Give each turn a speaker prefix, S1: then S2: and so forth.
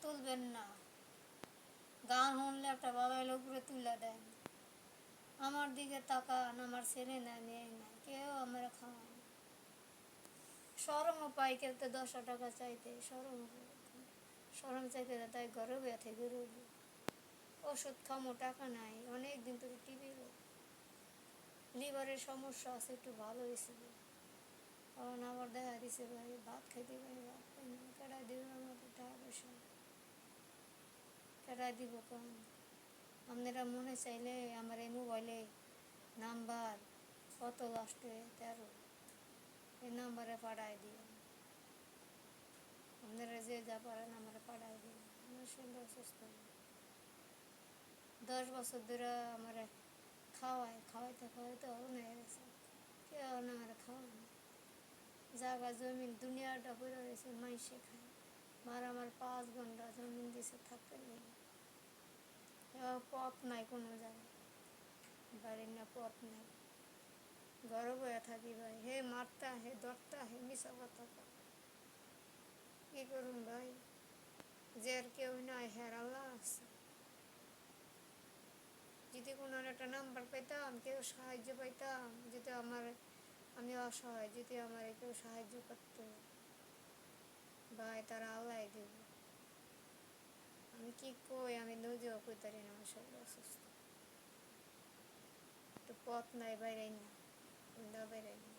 S1: তুলবেন না, গান শুনলে একটা মোবাইল উপরে তুলে দেন। আমার দিকে তাকান, আমার ছেলে না মেয়ে না, কেউ আমার খাওয়ান। সরমও পাই কেউ তো 10 টাকা চাইতে, সরম চাইতে তাই ঘরে বয়ে থেকে রইল। ওষুধ খামো, টাকা নাই, অনেক দিন ধরে টিভি লিভারের সমস্যা আছে, একটু ভালো হয়েছিল। কারণ আবার দেখা দিছে ভাই ভাত খাইতে পারি, ভাত পাই না, কেডাই দিব আমাকে টাকা পয়সা, কেডাই দিব কম। আপনারা মনে চাইলে আমার এই মোবাইলে নাম্বার কত লাস্টে 13, এই নাম্বারে পাঠাই দিও। আপনারা যে যা পারেন আমার পাঠাই দিও। আমার শরীর অসুস্থ, 10 বছর ধরে আমার খাওয়াইতে অন হয়ে গেছে, কেউ আমার খাওয়ান। জায়গা জমিন দুনিয়াটা পড়ে রয়েছে, মাইসে খায়। আমার 5 ঘন্টা জমিন দিছে থাকতে লেগে, পথ নাই কোনো জায়গায়, বাড়ির না পথ নাই, ঘরে বয়ে থাকি ভাই। হে মারতা, হে ধরতা, হে মিশা কথা কয়। কি করুন ভাই, যে কেউ নাই, হের আল্লাহ আছে। যদি কোনো একটা নাম্বার পাইতাম, কেউ সাহায্য পাইতাম, যদি আমি অসহায়, যদি আমার কেউ সাহায্য করত ভাই, তারা আল্লাহ দিব। আমি কি কই, আমি নিজেও কইতে পারি না, আমার শরীর অসুস্থ, একটু পথ নাই, বাইরে না, বাইরে না।